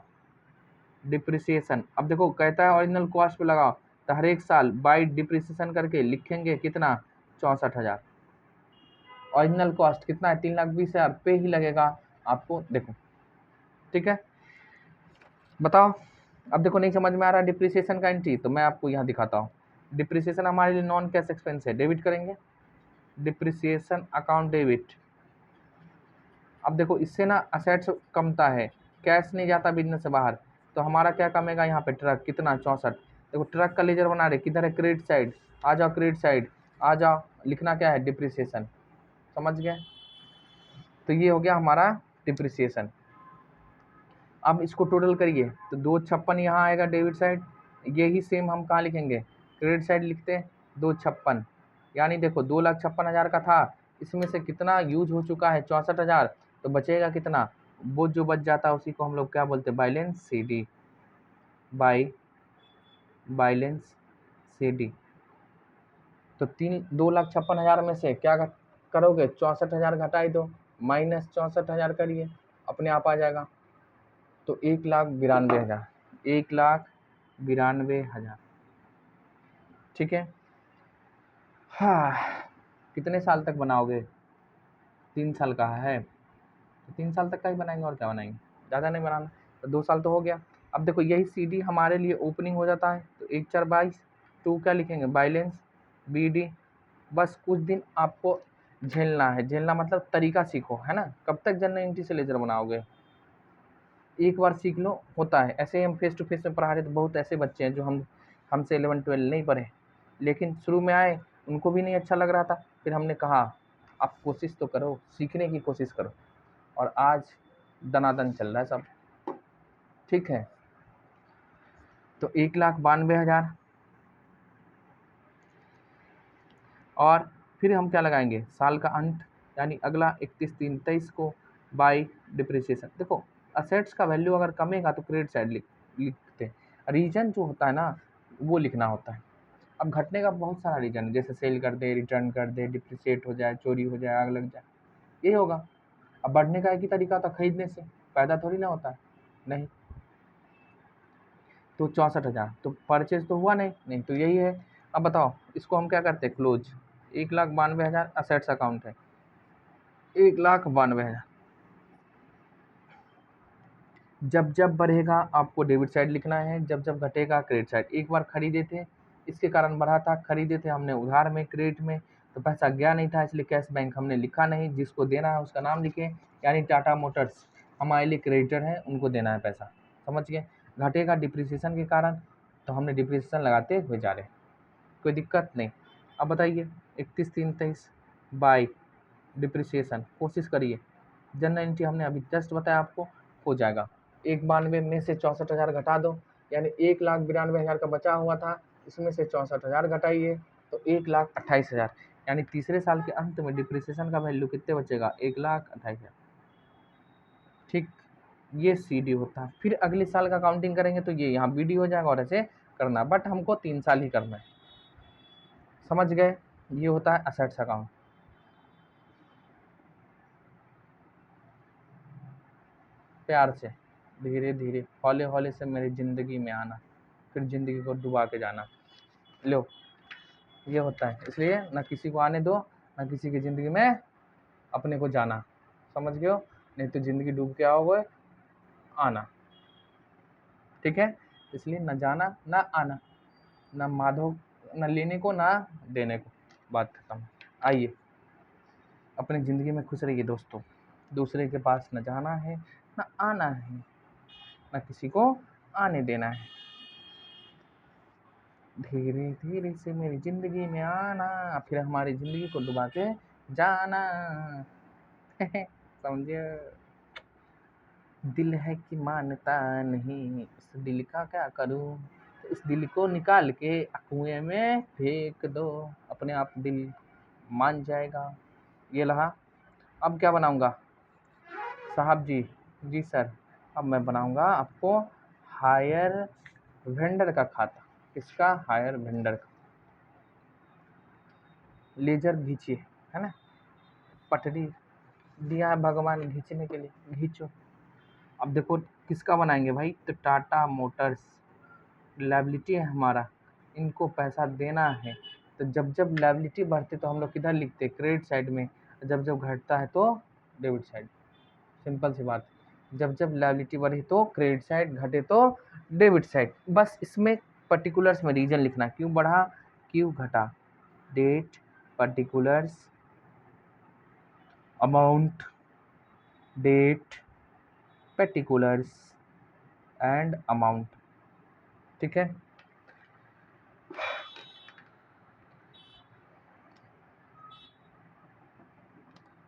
डिप्रिसिएशन। अब देखो कहता है ओरिजिनल कॉस्ट पे लगाओ, तो हर एक साल बाई डिप्रिसिएशन करके लिखेंगे कितना, 64,000। ओरिजिनल कॉस्ट कितना है, 3,20,000 पे ही लगेगा आपको, देखो ठीक है। बताओ, अब देखो नहीं समझ में आ रहा डिप्रिसिएशन का एंट्री, तो मैं आपको यहाँ दिखाता हूँ। डिप्रिसिएशन हमारे लिए नॉन कैश एक्सपेंस है, डेबिट करेंगे, डिप्रिसिएशन अकाउंट डेबिट। अब देखो इससे ना असेट्स कमता है, कैश नहीं जाता बिजनेस से बाहर, तो हमारा क्या कमेगा यहाँ पे, ट्रक कितना 64। देखो ट्रक का लेजर बना रहे, किधर है, क्रेडिट साइड, आ जाओ क्रेडिट साइड, आ जाओ, लिखना क्या है, डिप्रिसिएशन। समझ गए, तो ये हो गया हमारा डिप्रिसिएशन। अब इसको टोटल करिए तो 256 यहाँ आएगा डेबिट साइड, यही सेम हम कहाँ लिखेंगे, क्रेडिट साइड लिखते हैं 256, यानी देखो 2,56,000 का था, इसमें से कितना यूज हो चुका है, 64,000, तो बचेगा कितना, वो जो बच जाता है उसी को हम लोग क्या बोलते हैं, balance C D, balance C D. तो 2,56,000 में से क्या करोगे, 64,000 घटाई दो, माइनस 64,000 करिए, अपने आप आ जाएगा। तो 1,92,000, 1,92,000, ठीक है। हाँ, कितने साल तक बनाओगे, 3 साल का है, तो 3 साल तक का ही बनाएंगे, और क्या बनाएंगे, ज़्यादा नहीं बनाना, तो 2 साल तो हो गया। अब देखो यही CD हमारे लिए ओपनिंग हो जाता है, तो 1,4,22, 2 क्या लिखेंगे, बैलेंस BD। बस कुछ दिन आपको झेलना है, झेलना मतलब तरीका सीखो, है ना, कब तक जनरल एंट्री से लेजर बनाओगे, एक बार सीख लो, होता है ऐसे। हम फेस टू फेस में पढ़ा रहे तो बहुत ऐसे बच्चे हैं जो हमसे 11-12 नहीं पढ़े, लेकिन शुरू में आए, उनको भी नहीं अच्छा लग रहा था, फिर हमने कहा आप कोशिश तो करो, सीखने की कोशिश करो, और आज दनादन चल रहा है सब, ठीक है। तो 1,92,000, और फिर हम क्या लगाएंगे, साल का अंत, यानी अगला 31/3/23 को, बाई डिप्रिसिएशन। देखो असेट्स का वैल्यू अगर कमेगा तो क्रेडिट साइड लिखते हैं, रीजन जो होता है ना वो लिखना होता है। अब घटने का बहुत सारा रीजन है, जैसे सेल कर दे, रिटर्न कर दे, डिप्रिसिएट हो जाए, चोरी हो जाए, आग लग जाए, ये होगा। अब बढ़ने का एक ही तरीका था, खरीदने से, फायदा थोड़ी ना होता है, नहीं। तो 64,000, तो परचेज तो हुआ नहीं, तो यही है। अब बताओ इसको हम क्या करते हैं, क्लोज, 1,92,000 असेट्स अकाउंट है, 1,92,000। जब जब बढ़ेगा आपको डेबिट साइड लिखना है, जब जब घटेगा क्रेडिट साइड। एक बार खरीदे थे, इसके कारण बढ़ा था, खरीदे थे हमने उधार में, क्रेडिट में, तो पैसा गया नहीं था, इसलिए कैश बैंक हमने लिखा नहीं, जिसको देना है उसका नाम लिखे, यानी टाटा मोटर्स हमारे लिए क्रेडिटर है, उनको देना है पैसा, समझ गए। घटेगा डिप्रिसिएशन के कारण, तो हमने डिप्रिसिएशन लगाते हुए जा रहे, कोई दिक्कत नहीं। अब बताइए 31/3/23 बाई डिप्रिसिएशन, कोशिश करिए, जनरल एंट्री हमने अभी जस्ट बताया आपको, हो जाएगा। 1,92 में से 64,000 घटा दो, यानी 1,92,000 का बचा हुआ था, इसमें से 64,000 घटाइए, तो 1,28,000, यानी तीसरे साल के अंत में डिप्रिसिएशन का वैल्यू कितने बचेगा, 1,28,000, ठीक। ये CD होता है। फिर अगले साल का काउंटिंग करेंगे तो ये यहाँ BD हो जाएगा, और ऐसे करना, बट हमको 3 साल ही करना है, समझ गए। ये होता है असेट्स अकाउंट। प्यार से, धीरे धीरे, हौले हौले से मेरी ज़िंदगी में आना, फिर ज़िंदगी को डुबा के जाना, लो, ये होता है। इसलिए ना किसी को आने दो, ना किसी की ज़िंदगी में अपने को जाना, समझ गए हो, नहीं तो ज़िंदगी डूब के आओगे, आना, ठीक है। इसलिए न जाना ना आना, ना माधो, न लेने को ना देने को, बात खत्म। आइए अपनी ज़िंदगी में खुश रहिए दोस्तों, दूसरे के पास न जाना है न आना है, न किसी को आने देना है, धीरे धीरे से मेरी ज़िंदगी में आना, फिर हमारी ज़िंदगी को डुबा के जाना। समझे, दिल है कि मानता नहीं, इस दिल का क्या करूं, तो इस दिल को निकाल के कुएं में फेंक दो, अपने आप दिल मान जाएगा। ये रहा। अब क्या बनाऊंगा साहब जी, जी सर, अब मैं बनाऊंगा आपको हायर वेंडर का खाता। किसका, हायर वेंडर का। लेजर घींचिए, है ना, पटरी दिया है भगवान घींचने के लिए, घींचो। अब देखो किसका बनाएंगे भाई, तो टाटा मोटर्स लायबिलिटी है हमारा, इनको पैसा देना है, तो जब जब लायबिलिटी बढ़ती तो हम लोग किधर लिखते हैं, क्रेडिट साइड में, जब जब घटता है तो डेबिट साइड, सिंपल सी बात। जब जब लायबिलिटी बढ़ी तो क्रेडिट साइड, घटे तो डेबिट साइड, बस इसमें पर्टिकुलर्स में रीजन लिखना, क्यों बढ़ा क्यों घटा, date, particulars, amount, date, particulars and amount. ठीक है,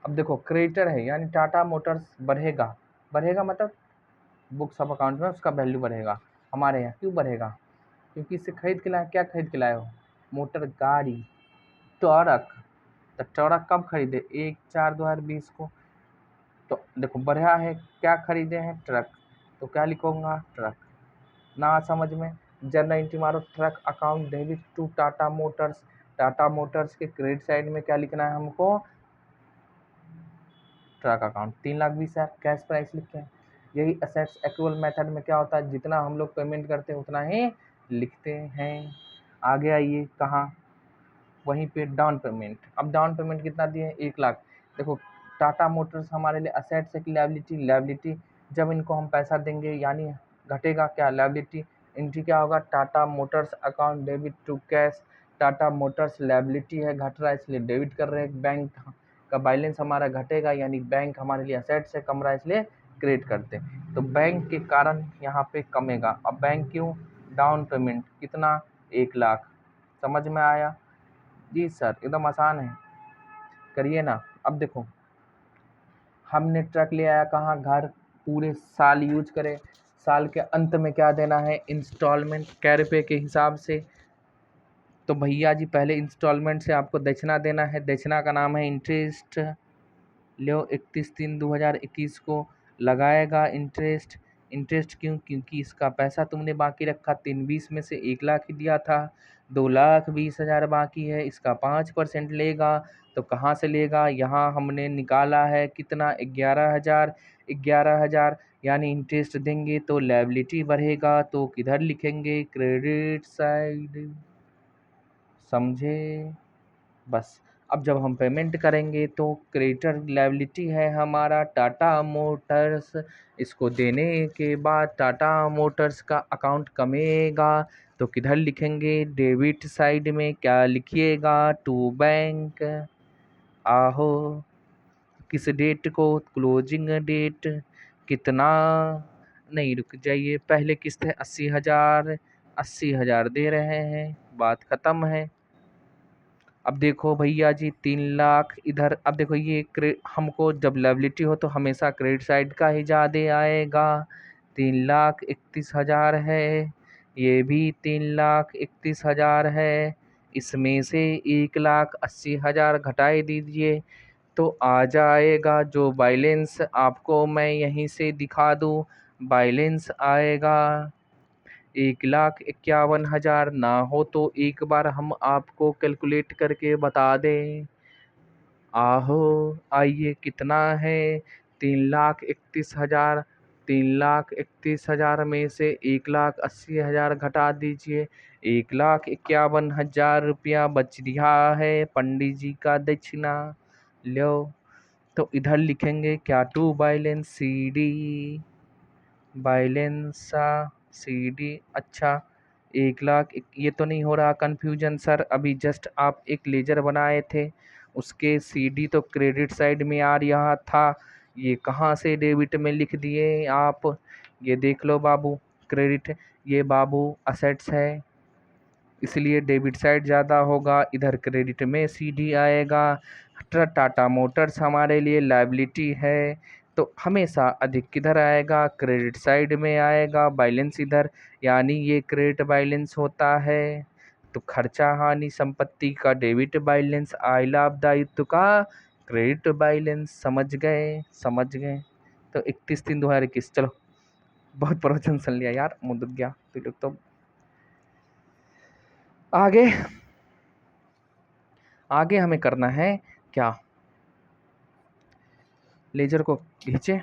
अब देखो क्रेडिटर है यानी टाटा मोटर्स बढ़ेगा, बढ़ेगा मतलब बुक्स ऑफ अकाउंट में उसका वैल्यू बढ़ेगा। हमारे यहाँ क्यों बढ़ेगा? क्योंकि इससे खरीद के लाए, क्या खरीद के लाए हो? मोटर गाड़ी, ट्रक। तो ट्रक कब खरीदे? 1/4/2020 को। तो देखो बढ़िया है, क्या खरीदे हैं? ट्रक। तो क्या लिखूंगा? ट्रक। ना समझ में, जनरल एंट्री मारो, truck account debit to Tata Motors. Tata Motors के क्रेडिट साइड में क्या लिखना है हमको? Truck account. 3,20,000 कैश प्राइस लिखे हैं। यही असेट्स एक्रूअल मेथड में क्या होता है, जितना हम लोग पेमेंट करते हैं उतना ही लिखते हैं। आगे आइए कहाँ, वहीं पे डाउन पेमेंट। अब डाउन पेमेंट कितना दिए हैं? 1,00,000। देखो टाटा मोटर्स हमारे लिए असेट्स है कि लायबिलिटी? लायबिलिटी। जब इनको हम पैसा देंगे यानी घटेगा क्या? लायबिलिटी। एंट्री क्या होगा? Tata Motors account debit to cash. Tata Motors liability है, घट रहा है इसलिए डेबिट कर रहे हैं। बैंक का बैलेंस हमारा घटेगा यानी बैंक हमारे लिए असेट्स है, कम रहा है इसलिए क्रेडिट करते हैं। तो बैंक के कारण यहाँ पे कमेगा। अब बैंक क्यों? डाउन पेमेंट कितना? 1,00,000। समझ में आया? जी सर, एकदम आसान है, करिए ना। अब देखो हमने ट्रक ले आया कहाँ? घर। पूरे साल यूज करे, साल के अंत में क्या देना है? इंस्टॉलमेंट। कै रुपये के हिसाब से? तो भैया जी पहले इंस्टॉलमेंट से आपको दक्षिणा देना है, दक्षिणा का नाम है इंटरेस्ट। लो 31/3/2021 को लगाएगा इंटरेस्ट। इंटरेस्ट क्यों? क्योंकि इसका पैसा तुमने बाकी रखा, 320 में से 1,00,000 ही दिया था, 2,20,000 बाकी है, इसका 5% लेगा। तो कहाँ से लेगा? यहाँ हमने निकाला है कितना? 11,000। 11,000 यानी इंटरेस्ट देंगे तो लायबिलिटी बढ़ेगा, तो किधर लिखेंगे? Credit side. समझे? बस अब जब हम पेमेंट करेंगे तो क्रेडिटर लायबिलिटी है हमारा टाटा मोटर्स, इसको देने के बाद टाटा मोटर्स का अकाउंट कमेगा, तो किधर लिखेंगे? डेबिट साइड में। क्या लिखिएगा? To bank. आहो, किस डेट को? Closing date. कितना? नहीं रुक जाइए, पहले किस्त है 80,000, 80,000 दे रहे हैं, बात खत्म है। अब देखो भैया जी 3,00,000 इधर। अब देखो ये हमको जब लायबिलिटी हो तो हमेशा क्रेडिट साइड का ही ज़्यादा आएगा। 3,31,000 है, ये भी 3,31,000 है। इसमें से 1,80,000 घटाए दीजिए तो आ जाएगा जो बैलेंस आपको मैं यहीं से दिखा दूँ। बैलेंस आएगा 1,51,000। ना हो तो एक बार हम आपको कैलकुलेट करके बता दें। आहो, आइए कितना है? 3,31,000। 3,31,000 में से 1,80,000 घटा दीजिए, 1,51,000 रुपया बच रहा है पंडित जी का दक्षिणा। लो, तो इधर लिखेंगे क्या? To balance C D. बैलेंसा CD। अच्छा 1,00,000। ये तो नहीं हो रहा कन्फ्यूजन सर? अभी जस्ट आप एक लेजर बनाए थे, उसके CD तो क्रेडिट साइड में आ रहा था, ये कहाँ से डेबिट में लिख दिए आप? ये देख लो बाबू, क्रेडिट, ये बाबू असेट्स है इसलिए डेबिट साइड ज़्यादा होगा, इधर क्रेडिट में CD आएगा। टाटा मोटर्स हमारे लिए लायबिलिटी है तो हमेशा अधिक किधर आएगा? क्रेडिट साइड में आएगा, बैलेंस इधर, यानी ये क्रेडिट बैलेंस होता है। तो खर्चा हानि संपत्ति का डेबिट बैलेंस, आय लाभदायित्व का क्रेडिट बैलेंस। समझ गए? समझ गए। तो 31/3/2021। चलो बहुत प्रवचन सुन लिया यार, मुँह दुख गया। तो आगे आगे हमें करना है क्या? लेजर को खींचे,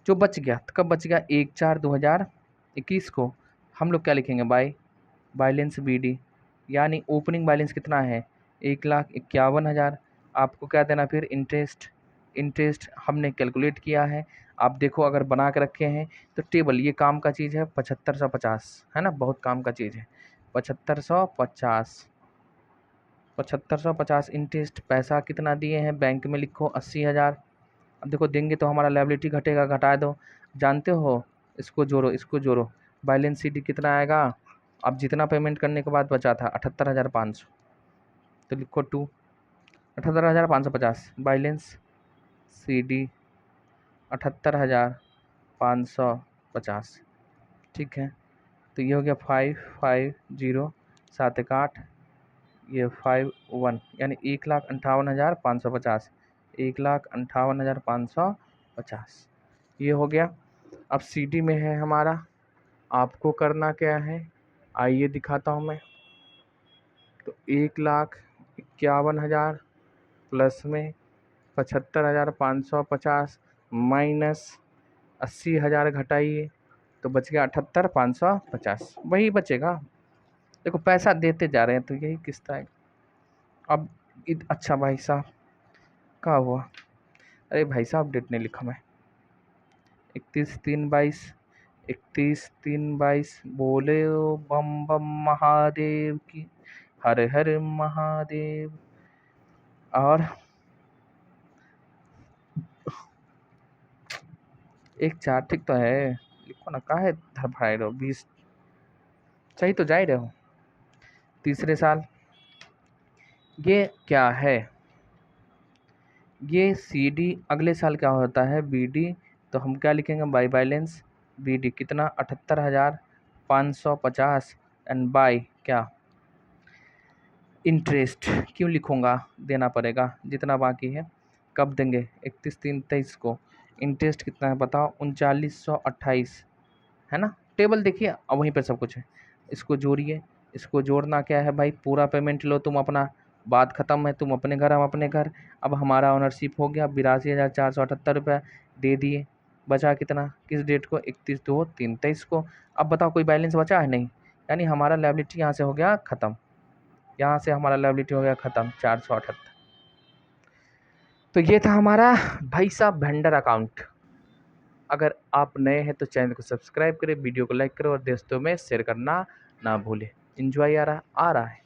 जो बच गया, कब बच गया? 1/4/2021 को हम लोग क्या लिखेंगे? बैलेंस BD, यानी ओपनिंग बैलेंस कितना है? 1,51,000। आपको क्या देना फिर? इंटरेस्ट। इंटरेस्ट हमने कैलकुलेट किया है, आप देखो अगर बना के रखे हैं तो टेबल, ये काम का चीज़ है। 7,550 है ना, बहुत काम का चीज़ है। 7,550, 7,550 इंटरेस्ट। पैसा कितना दिए हैं बैंक में? लिखो 80,000। अब देखो देंगे तो हमारा लायबिलिटी घटेगा, घटा दो। जानते हो, इसको जोड़ो इसको जोड़ो, बैलेंस शीट कितना आएगा। अब जितना पेमेंट करने के बाद बचा था 78,500, तो लिखो 2 78,550 बैलेंस सी डी 78,550। ठीक है, तो ये हो गया 550 7 8, ये 51 यानी 1,58,550, 1,58,550 ये हो गया। अब सीडी में है हमारा, आपको करना क्या है, आइए दिखाता हूँ मैं। तो 1,51,000 प्लस में 75,550 माइनस 80,000 घटाइए, तो बच गया 78,550, वही बचेगा। देखो पैसा देते जा रहे हैं तो यही किस्त आएगा। अब अच्छा भाई साहब क्या हुआ, अरे भाई साहब डेट नहीं लिखा मैं, 31/3/22, 31/3/22, बोले ओ बम बम महादेव की, हर हर महादेव। और 1/4 ठीक तो है, लिखो ना, काहे धड़फड़ाए रहो, 20 सही तो जा ही रहे हो। तीसरे साल ये क्या है, ये सी डी, अगले साल क्या होता है बी डी, तो हम क्या लिखेंगे बाई बैलेंस बी डी कितना 78,550 एंड बाई क्या इंटरेस्ट, क्यों लिखूंगा, देना पड़ेगा जितना बाकी है। कब देंगे 31/3/23 को। इंटरेस्ट कितना है बताओ, 3928 है ना। टेबल देखिए, अब वहीं पर सब कुछ है, इसको जोड़िए, इसको जोड़ना क्या है भाई, पूरा पेमेंट लो तुम अपना, बात ख़त्म है, तुम अपने घर हम अपने घर। अब हमारा ऑनरशिप हो गया 82,478 रुपये दे दिए। बचा कितना, किस डेट को, 31/2/23 को। अब बताओ कोई बैलेंस बचा है नहीं, यानी हमारा लायबिलिटी यहाँ से हो गया ख़त्म, यहाँ से हमारा लायबिलिटी हो गया ख़त्म 478। तो ये था हमारा भाई साहब वेंडर अकाउंट। अगर आप नए हैं तो चैनल को सब्सक्राइब करें, वीडियो को लाइक करें और दोस्तों में शेयर करना ना भूलें। एंजॉय आ रहा है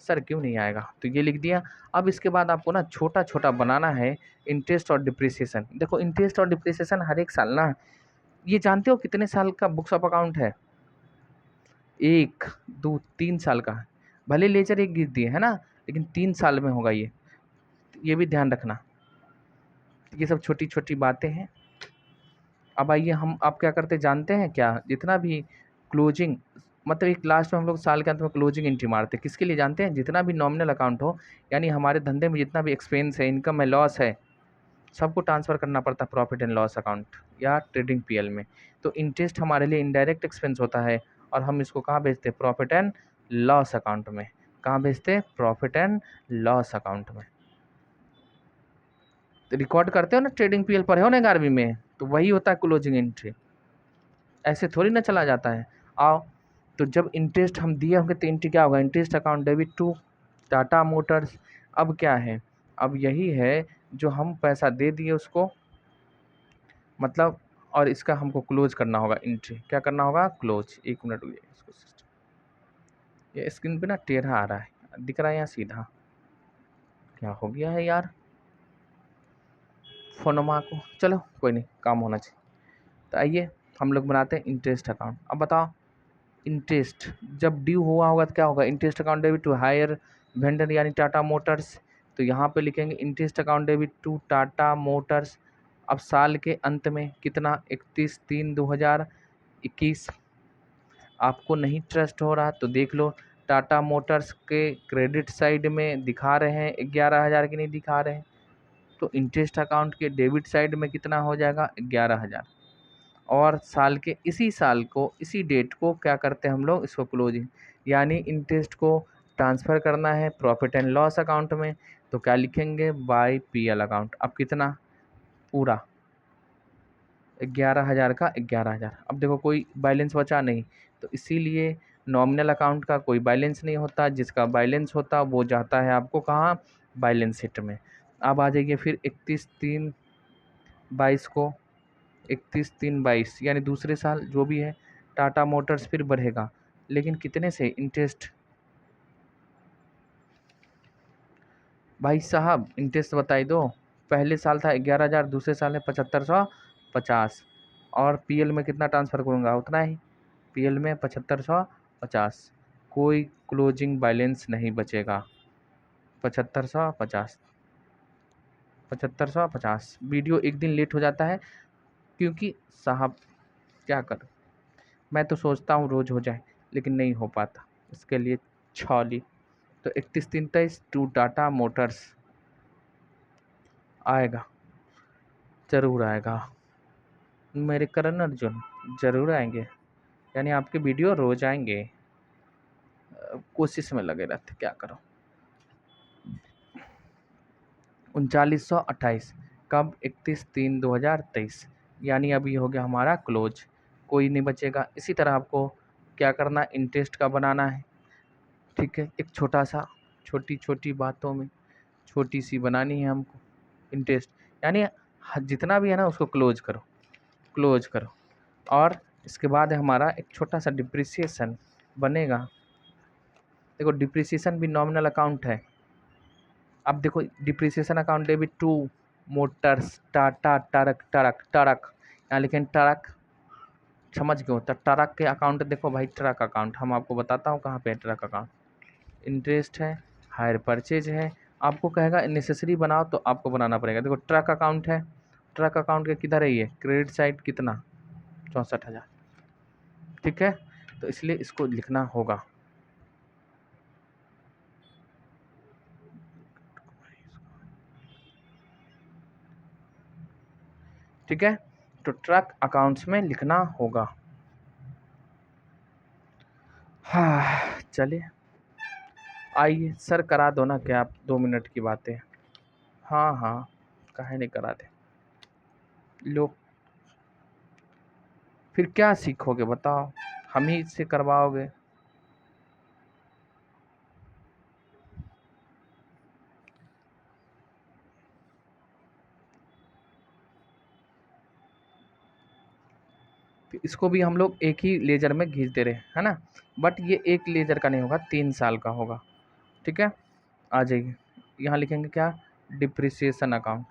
सर, क्यों नहीं आएगा, तो ये लिख दिया। अब इसके बाद आपको ना छोटा छोटा बनाना है इंटरेस्ट और डिप्रिसिएशन। देखो इंटरेस्ट और डिप्रिसिएशन हर एक साल ना, ये जानते हो कितने साल का बुक्स ऑफ अकाउंट है, 1 2 3 साल का है। भले लेजर एक गिर दिए है ना, लेकिन 3 साल में होगा ये भी ध्यान रखना। ये सब छोटी छोटी बातें हैं। अब आइए हम आप क्या करते जानते हैं क्या, जितना भी क्लोजिंग, मतलब एक लास्ट में हम लोग साल के अंत में क्लोजिंग एंट्री मारते हैं, किसके लिए जानते हैं, जितना भी नॉमिनल अकाउंट हो, यानी हमारे धंधे में जितना भी एक्सपेंस है, इनकम है, लॉस है, सबको ट्रांसफ़र करना पड़ता है प्रॉफिट एंड लॉस अकाउंट या ट्रेडिंग पीएल में। तो इंटरेस्ट हमारे लिए इनडायरेक्ट एक्सपेंस होता है, और हम इसको कहाँ भेजते हैं, प्रॉफिट एंड लॉस अकाउंट में। कहाँ भेजते हैं, प्रॉफिट एंड लॉस अकाउंट में। तो रिकॉर्ड करते हो ना, ट्रेडिंग पीएल पढ़े हो ना 11वीं में, तो वही होता है क्लोजिंग एंट्री, ऐसे थोड़ी ना चला जाता है। आओ, तो जब इंटरेस्ट हम दिए होंगे तो एंट्री क्या होगा, interest account debit to Tata Motors. अब क्या है, अब यही है जो हम पैसा दे दिए उसको, मतलब, और इसका हमको क्लोज करना होगा एंट्री, क्या करना होगा, क्लोज। 1 मिनट हुए इसको, ये स्क्रीन पे ना टेढ़ा आ रहा है, दिख रहा है यहाँ सीधा, क्या हो गया है यार फोनमा को, चलो कोई नहीं, काम होना चाहिए। तो आइए हम लोग बनाते हैं इंटरेस्ट अकाउंट। अब बताओ, इंटरेस्ट जब ड्यू हुआ होगा तो क्या होगा, interest account debit to hire vendor यानी टाटा मोटर्स। तो यहाँ पे लिखेंगे interest account debit to Tata Motors. अब साल के अंत में कितना, 31/3/2021। आपको नहीं ट्रस्ट हो रहा तो देख लो, टाटा मोटर्स के क्रेडिट साइड में दिखा रहे हैं 11,000 की नहीं दिखा रहे हैं, तो इंटरेस्ट अकाउंट के डेबिट साइड में कितना हो जाएगा, 11,000। और साल के इसी साल को इसी डेट को क्या करते हैं हम लोग, इसको क्लोजिंग, यानी इंटरेस्ट को ट्रांसफ़र करना है प्रॉफिट एंड लॉस अकाउंट में। तो क्या लिखेंगे, बाय पीएल अकाउंट। अब कितना, पूरा 11,000 का 11,000। अब देखो कोई बैलेंस बचा नहीं, तो इसीलिए नॉमिनल अकाउंट का कोई बैलेंस नहीं होता, जिसका बैलेंस होता वो जाता है आपको कहाँ, बैलेंस शीट में। अब आ जाइए फिर 31/3/22 को, 31/3/22 यानी दूसरे साल जो भी है, टाटा मोटर्स फिर बढ़ेगा, लेकिन कितने से, इंटरेस्ट, भाई साहब इंटरेस्ट बताई दो। पहले साल था 11,000, दूसरे साल है 7550, और पीएल में कितना ट्रांसफ़र करूँगा उतना ही, पीएल में 7550, कोई क्लोजिंग बैलेंस नहीं बचेगा। 7550, 7550। वीडियो एक दिन लेट हो जाता है क्योंकि साहब क्या करूं, मैं तो सोचता हूँ रोज़ हो जाए लेकिन नहीं हो पाता, इसके लिए छौली। तो 31-23 टू टाटा मोटर्स आएगा, ज़रूर आएगा मेरे करण अर्जुन, ज़रूर आएंगे, यानी आपके वीडियो रोज़ आएंगे। कोशिश में लगे रहते, क्या करो। 3928 कब? 31/3/2023, यानी अभी हो गया हमारा क्लोज, कोई नहीं बचेगा। इसी तरह आपको क्या करना, इंटरेस्ट का बनाना है, ठीक है। एक छोटा सा, छोटी छोटी बातों में छोटी सी बनानी है हमको इंटरेस्ट, यानी जितना भी है ना उसको क्लोज करो, क्लोज करो। और इसके बाद है हमारा एक छोटा सा डिप्रिसिएशन बनेगा। देखो डिप्रिसिएशन भी नॉमिनल अकाउंट है। अब देखो depreciation account debit to motors, Tata, truck, truck, truck, यहाँ लिखें ट्रक, समझ गए हो। तो ट्रक के अकाउंट देखो भाई, ट्रक अकाउंट हम आपको बताता हूँ कहाँ पे है ट्रक अकाउंट। इंटरेस्ट है, हायर परचेज है, आपको कहेगा नेसेसरी बनाओ तो आपको बनाना पड़ेगा। देखो ट्रक अकाउंट है, ट्रक अकाउंट के किधर है ये, क्रेडिट साइड कितना, 64,000, ठीक है। तो इसलिए इसको लिखना होगा। ठीक है, तो ट्रक अकाउंट्स में लिखना होगा। हाँ चलिए, आइए सर करा दो ना क्या आप, 2 मिनट की बातें। हाँ हाँ, काहे नहीं कराते। लो, फिर क्या सीखोगे बताओ, हम ही से करवाओगे। फिर इसको भी हम लोग एक ही लेजर में खींचते रहे, है ना। बट ये एक लेजर का नहीं होगा, 3 साल का होगा, ठीक है। आ जाइए, यहाँ लिखेंगे क्या, डिप्रिसिएशन अकाउंट।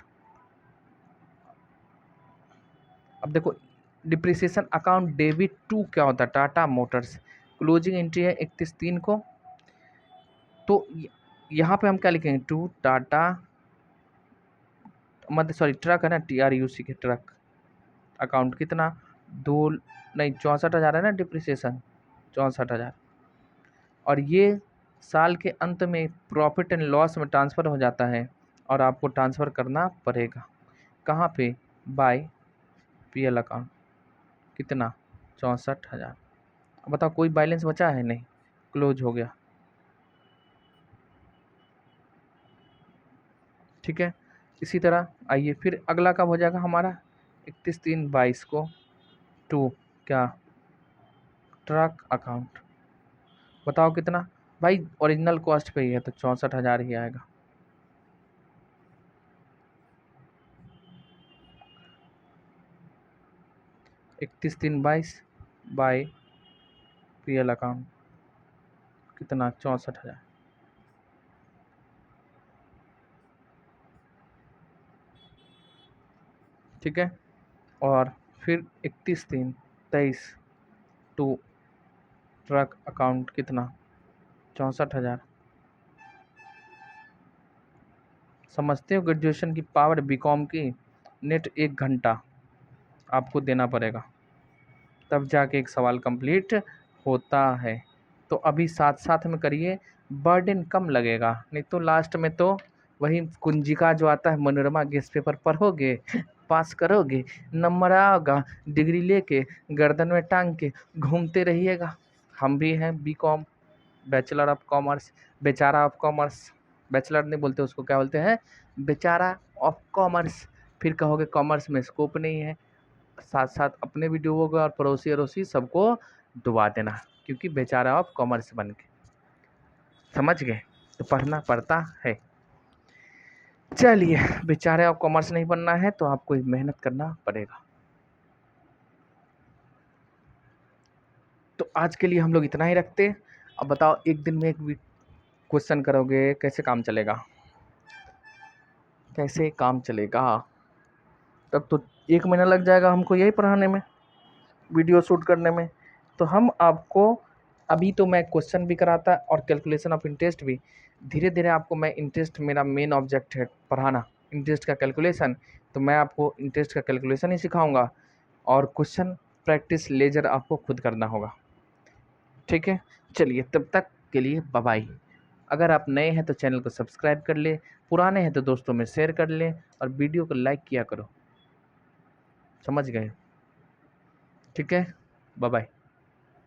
अब देखो डिप्रिसिएशन अकाउंट डेबिट टू क्या होता है, टाटा मोटर्स, क्लोजिंग एंट्री है 31/3 को। तो यहाँ पे हम क्या लिखेंगे, टू टाटा, मतलब सॉरी ट्रक है ना, TRUC के ट्रक अकाउंट कितना, 2 नहीं 64,000 है ना डिप्रिसिएशन, 64,000। और ये साल के अंत में प्रॉफिट एंड लॉस में ट्रांसफ़र हो जाता है और आपको ट्रांसफ़र करना पड़ेगा कहाँ पे, बाय PL अकाउंट, कितना, 64,000। बताओ कोई बैलेंस बचा है, नहीं, क्लोज हो गया, ठीक है। इसी तरह आइए फिर अगला कब हो जाएगा हमारा, 31/3/22 को, टू क्या, ट्रक अकाउंट। बताओ कितना भाई, ओरिजिनल कॉस्ट पे ही है तो 64,000 ही आएगा। इकतीस तीन बाईस बाई PL अकाउंट कितना, 64,000, ठीक है। और फिर 31/3/23 टू ट्रक अकाउंट कितना, 64,000। समझते हो ग्रेजुएशन की पावर, बीकॉम की नेट 1 घंटा आपको देना पड़ेगा, तब जाके एक सवाल कंप्लीट होता है। तो अभी साथ साथ में करिए, बर्डन कम लगेगा, नहीं तो लास्ट में तो वही कुंजिका जो आता है, मनोरमा गेस्ट पेपर पढ़ोगे, पास करोगे, नंबर आओगा, डिग्री लेके गर्दन में टांग के घूमते रहिएगा। हम भी हैं बीकॉम, बैचलर ऑफ कॉमर्स, बेचारा ऑफ कॉमर्स, बैचलर नहीं बोलते उसको, क्या बोलते हैं, बेचारा ऑफ कॉमर्स। फिर कहोगे कॉमर्स में स्कोप नहीं है, साथ साथ अपने भी डूबोगे और पड़ोसी अड़ोसी सबको डुबा देना, क्योंकि बेचारा ऑफ कॉमर्स बन के, समझ गए। तो पढ़ना पड़ता है। चलिए, बेचारे ऑफ कॉमर्स नहीं बनना है तो आपको मेहनत करना पड़ेगा। तो आज के लिए हम लोग इतना ही रखते। अब बताओ एक दिन में एक भी क्वेश्चन करोगे, कैसे काम चलेगा, कैसे काम चलेगा। तब तो 1 महीना लग जाएगा हमको यही पढ़ाने में, वीडियो शूट करने में। तो हम आपको अभी तो मैं क्वेश्चन भी कराता और कैलकुलेशन ऑफ इंटरेस्ट भी, धीरे धीरे आपको मैं इंटरेस्ट, मेरा मेन ऑब्जेक्ट है पढ़ाना इंटरेस्ट का कैलकुलेशन, तो मैं आपको इंटरेस्ट का कैलकुलेशन ही सिखाऊंगा और क्वेश्चन प्रैक्टिस लेजर आपको खुद करना होगा। ठीक है, चलिए तब तक के लिए बाय बाय। अगर आप नए हैं तो चैनल को सब्सक्राइब कर ले, पुराने हैं तो दोस्तों में शेयर कर लें और वीडियो को लाइक किया करो। समझ गए? ठीक है, बाय बाय।